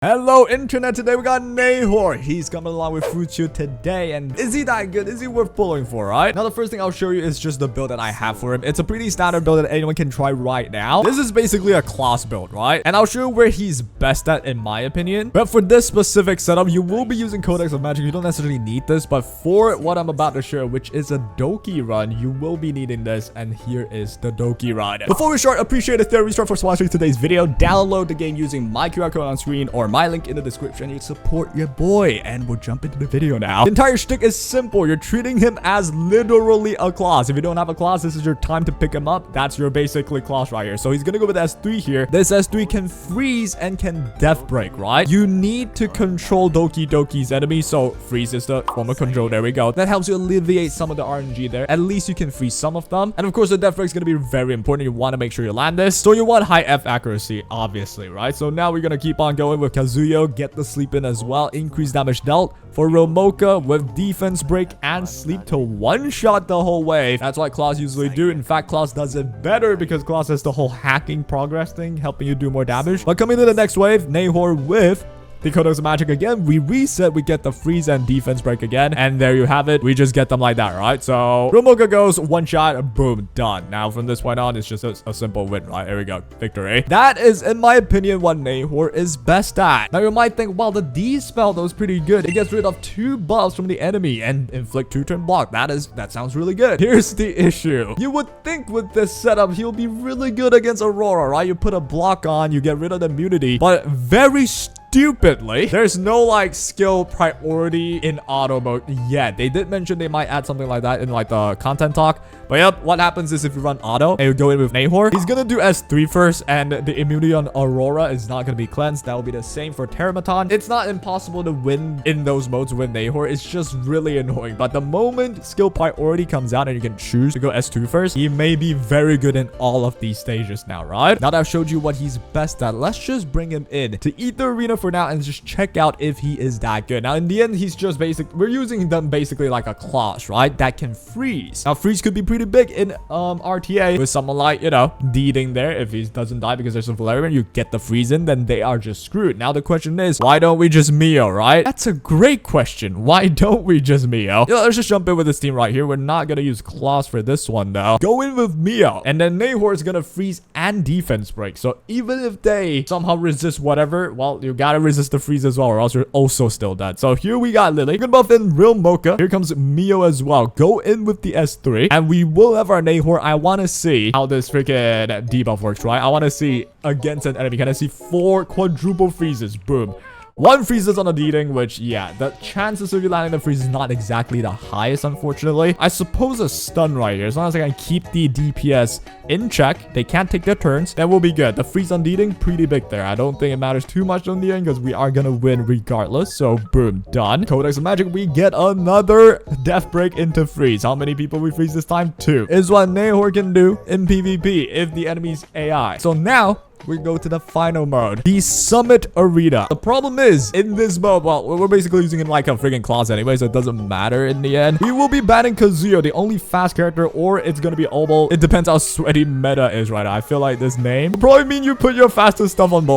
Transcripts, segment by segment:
Hello internet, today we got Nahor. He's coming along with fuqiu today, and is he that good? Is he worth pulling for, right? Now the first thing I'll show you is just the build that I have for him. It's a pretty standard build that anyone can try right now. This is basically a class build, right? And I'll show you where he's best at in my opinion. But for this specific setup, you will be using Codex of Magic. You don't necessarily need this, but for what I'm about to show, which is a Doki run, you will be needing this, and here is the Doki run. Before we start, appreciate Etheria for sponsoring today's video. Download the game using my QR code on screen or my link in the description. You support your boy, and we'll jump into the video now. The entire shtick is simple. You're treating him as literally a class. If you don't have a class, this is your time to pick him up. That's your basically class right here. So he's gonna go with S3 here. This S3 can freeze and can death break, right? You need to control Doki's enemy, so freeze is the form of control. There we go. That helps you alleviate some of the RNG there. At least you can freeze some of them. And of course, the death break is gonna be very important. You want to make sure you land this. So you want high F accuracy, obviously, right? So now we're gonna keep on going with Kazuyo. Get the sleep in as well. Increase damage dealt. For Romoka with defense break and sleep to one-shot the whole wave. That's what class usually do. In fact, class does it better because class has the whole hacking progress thing, helping you do more damage. But coming to the next wave, Nahor with the Codex of Magic again. We reset, we get the freeze and defense break again, and there you have it. We just get them like that, right? So Romoka goes one shot, boom, done. Now from this point on, it's just a simple win, right? Here we go, victory. That is, in my opinion, what Nahor is best at. Now you might think, well, the D spell though is pretty good. It gets rid of 2 buffs from the enemy and inflict 2-turn block. That sounds really good. Here's the issue. You would think with this setup, he'll be really good against Aurora, right? You put a block on, you get rid of the immunity, but very stupidly, there's no like skill priority in auto mode yet. They did mention they might add something like that in like the content talk. But yep, what happens is if you run auto and you go in with Nahor, he's gonna do S3 first, and the immunity on Aurora is not gonna be cleansed. That will be the same for Terramaton. It's not impossible to win in those modes with Nahor. It's just really annoying. But the moment skill priority comes out and you can choose to go S2 first, he may be very good in all of these stages now, right? Now that I've showed you what he's best at, let's just bring him in to Etherena for now and just check out if he is that good. Now in the end, he's just we're using them basically like a class, right? That can freeze. Now freeze could be pretty big in RTA with someone like, you know, Deeding there. If he doesn't die because there's a Valerian, you get the freeze in, then they are just screwed. Now the question is, why don't we just Mio, right? That's a great question. Why don't we just Mio? Yeah, let's just jump in with this team right here. We're not gonna use class for this one though. Go in with Mio, and then Nahor is gonna freeze and defense break. So even if they somehow resist whatever, well, you gotta resist the freeze as well, or else you're also still dead. So here we got Lily. You can buff in Real Mocha. Here comes Mio as well. Go in with the S3, and we will have our Nahor. I want to see how this freaking debuff works, right? I want to see against an enemy. Can I see 4 quadruple freezes? Boom. 1 freezes on a Deeding, which, yeah, the chances of you landing the freeze is not exactly the highest, unfortunately. I suppose a stun right here. As long as I can keep the DPS in check, they can't take their turns, then we'll be good. The freeze on Deeding, pretty big there. I don't think it matters too much on the end because we are gonna win regardless. So, boom, done. Codex of Magic, we get another death break into freeze. How many people we freeze this time? 2. Is what Nahor can do in PvP if the enemy's AI. So now, we go to the final mode, the Summit Arena. The problem is, in this mode, well, we're basically using it like a freaking class anyway, so it doesn't matter in the end. We will be banning Kazuyo, the only fast character, or it's gonna be Obo. It depends how sweaty meta is right now. I feel like this name will probably mean you put your fastest stuff on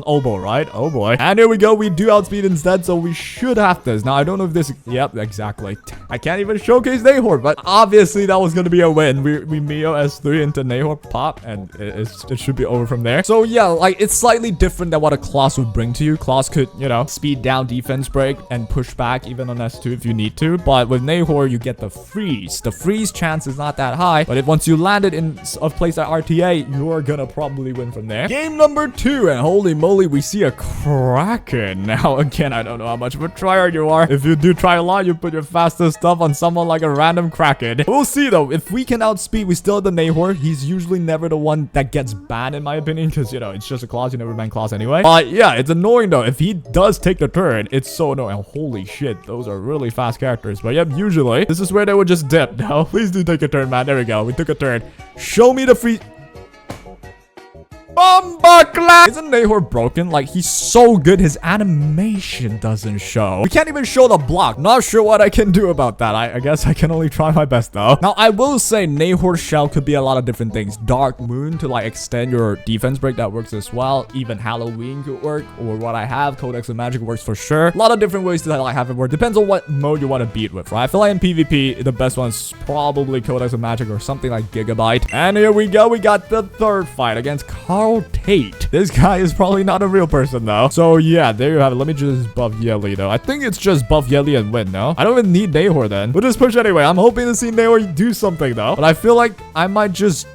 Obo, right? Oh boy. And here we go. We do outspeed instead, so we should have this. Now, I don't know if this... Yep, exactly. I can't even showcase Nahor, but obviously that was gonna be a win. We Mio S3 into Nahor pop, and it should be over from there. So yeah, like it's slightly different than what a class would bring to you. Class could, you know, speed down defense break and push back even on S2 if you need to. But with Nahor, you get the freeze. The freeze chance is not that high, but if once you land it in a place like RTA, you're gonna probably win from there. Game number 2, and holy moly, we see a Kraken. Now again, I don't know how much of a tryhard you are. If you do try a lot, you put your fastest stuff on someone like a random Kraken. We'll see though. If we can outspeed, we still have the Nahor. He's usually never the one that gets banned in my opinion, because, you know, it's just a class. You never ban class anyway. But yeah, it's annoying though. If he does take the turn, it's so annoying. Holy shit, those are really fast characters. But yep, usually this is where they would just dip. No, please do take a turn, man. There we go. We took a turn. Show me the free... Bomba clap! Isn't Nahor broken? Like, he's so good, his animation doesn't show. We can't even show the block. Not sure what I can do about that. I guess I can only try my best, though. Now, I will say Nahor's shell could be a lot of different things. Dark Moon to, like, extend your defense break. That works as well. Even Halloween could work. Or what I have, Codex of Magic works for sure. A lot of different ways to, like, have it work. Depends on what mode you want to beat with, right? I feel like in PvP, the best one's probably Codex of Magic or something like Gigabyte. And here we go. We got the third fight against Carl Tate. This guy is probably not a real person, though. So, yeah, there you have it. Let me just buff Yelly, though. I think it's just buff Yelly and win, no? I don't even need Nahor, then. We'll just push anyway. I'm hoping to see Nahor do something, though. But I feel like I might just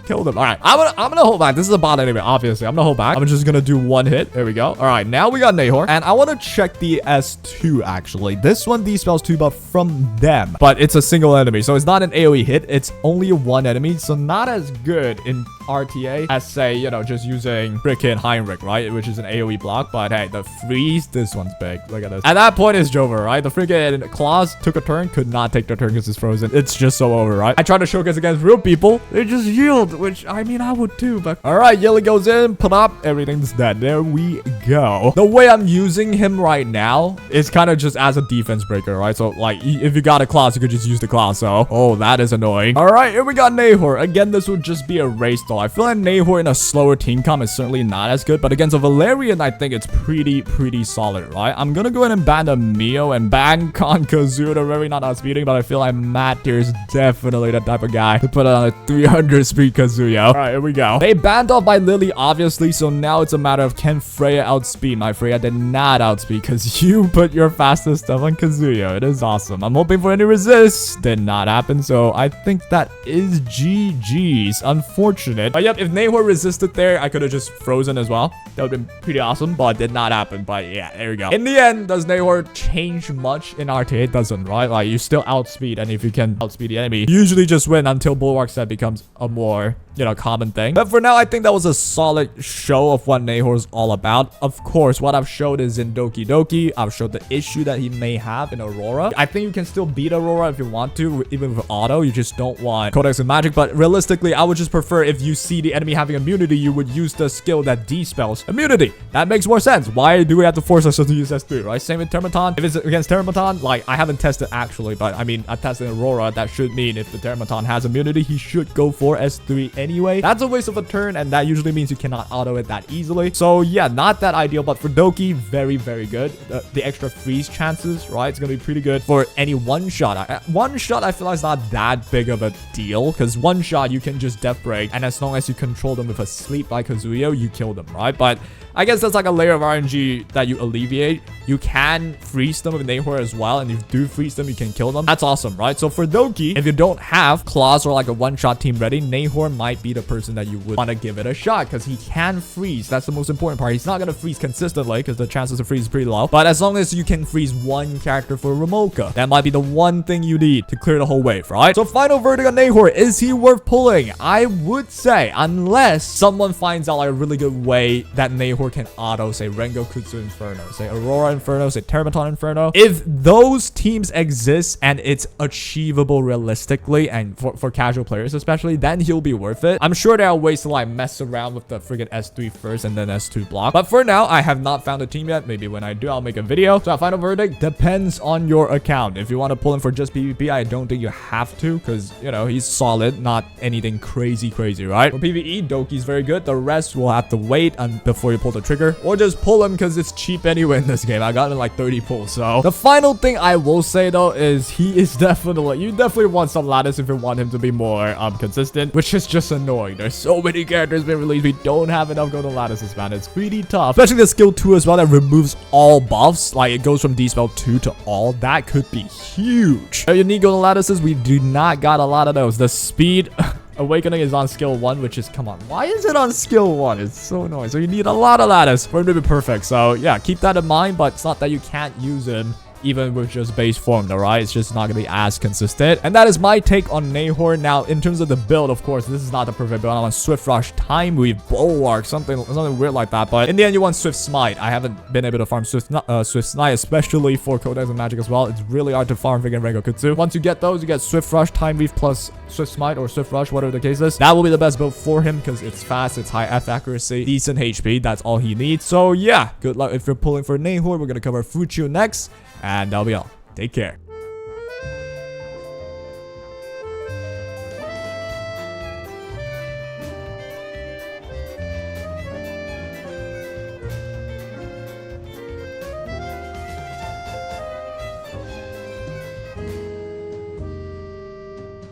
kill them. All right, I'm gonna hold back. This is a bot anyway, obviously. I'm gonna hold back. I'm just gonna do one hit. There we go. All right, now we got Nahor. And I want to check the S2, actually. This one dispels 2 buff from them. But it's a single enemy, so it's not an AoE hit. It's only one enemy, so not as good in RTA as, say, you know, just using frickin' Heinrich, right? Which is an AoE block. But hey, the freeze, this one's big. Look at this. At that point, it's over, right? The frickin' claws took a turn, could not take the turn because it's frozen. It's just so over, right? I tried to showcase against real people. They just yield, which I mean, I would too, but all right, Yelly goes in, put up, everything's dead. There we go. The way I'm using him right now is kind of just as a defense breaker, right? So like, if you got a class, you could just use the class. So, oh, that is annoying. All right, here we got Nahor. Again, this would just be a race though. I feel like Nahor in a slower team comp is certainly not as good, but against a Valerian, I think it's pretty solid, right? I'm gonna go ahead and ban a Mio and ban Con Kazuya. They're very not outspeeding, but I feel like Matt here is definitely the type of guy to put on a 300 speed Kazuya. All right, here we go. They banned off by Lily, obviously, so now it's a matter of can Freya outspeed. My Freya did not outspeed because you put your fastest stuff on Kazuya. It is awesome. I'm hoping for any resist. Did not happen, so I think that is GG's. Unfortunate. But yep, if Nahor resisted there, I could have just frozen as well. That would have been pretty awesome, but did not happen. But yeah, there we go. In the end, does Nahor change much in RTA? It doesn't, right? Like, you still outspeed, and if you can outspeed the enemy, you usually just win until Bulwark set becomes a more, you know, common thing. But for now, I think that was a solid show of what Nahor's all about. Of course, what I've showed is in Doki Doki. I've showed the issue that he may have in Aurora. I think you can still beat Aurora if you want to, even with auto. You just don't want Codex of Magic. But realistically, I would just prefer if you see the enemy having immunity, you would use the skill that dispels immunity. That makes more sense. Why do we have to force ourselves to use S3, right? Same with Termaton. If it's against Termaton, like, I haven't tested actually, but I mean, I tested Aurora. That should mean if the Termaton has immunity, he should go for S3 anyway. That's a waste of a turn, and that usually means you cannot auto it that easily. So yeah, not that ideal, but for Doki, very good. The extra freeze chances, right? It's gonna be pretty good for any one shot. One shot, I feel like it's not that big of a deal, because one shot you can just death break, and as long as you control them with a sleep like Kazuya, you kill them, right? But I guess that's like a layer of RNG that you alleviate. You can freeze them with Nahor as well, and if you do freeze them, you can kill them. That's awesome, right? So for Doki, if you don't have claws or like a one-shot team ready, Nahor might be the person that you would want to give it a shot, because he can freeze. That's the most important part. He's not going to freeze consistently because the chances of freeze is pretty low, but as long as you can freeze one character for Ramoka, that might be the one thing you need to clear the whole wave, right? So final verdict on Nahor, is he worth pulling? I would say, unless someone finds out like a really good way that Nahor can auto, say Rengokutsu Inferno, say Aurora Inferno, say Termaton Inferno. If those teams exist and it's achievable realistically, and for casual players especially, then he'll be worth it. I'm sure there are ways to like mess around with the friggin' S3 first and then S2 block, but for now I have not found a team yet. Maybe when I do, I'll make a video. So final verdict depends on your account. If you want to pull him for just PvP, I don't think you have to, because you know, he's solid, not anything crazy, right? For PvE, Doki's very good. The rest will have to wait before you pull the trigger, or just pull him because it's cheap anyway in this game. I got him like 30 pulls. So the final thing I will say though is he is definitely, you definitely want some lattice if you want him to be more consistent, which is just annoying. There's so many characters being released, we don't have enough golden lattices, man. It's pretty tough, especially the skill 2 as well that removes all buffs. Like, it goes from dispel 2 to all. That could be huge. If you need golden lattices, we do not got a lot of those. The speed Awakening is on skill 1, which is, come on, why is it on skill 1? It's so annoying. So you need a lot of lattice for him to be perfect. So yeah, keep that in mind, but it's not that you can't use him even with just base form, though, right? It's just not gonna be as consistent. And that is my take on Nahor. Now, in terms of the build, of course, this is not the perfect build. I want Swift Rush, Time Weave, Bulwark, something weird like that. But in the end, you want Swift Smite. I haven't been able to farm Swift Smite, especially for Codex and Magic as well. It's really hard to farm freaking Rengokutsu. Once you get those, you get Swift Rush, Time Weave plus Swift Smite or Swift Rush, whatever the case is. That will be the best build for him because it's fast, it's high F accuracy, decent HP. That's all he needs. So yeah, good luck if you're pulling for Nahor. We're gonna cover fuqiu next, and that'll be all. Take care.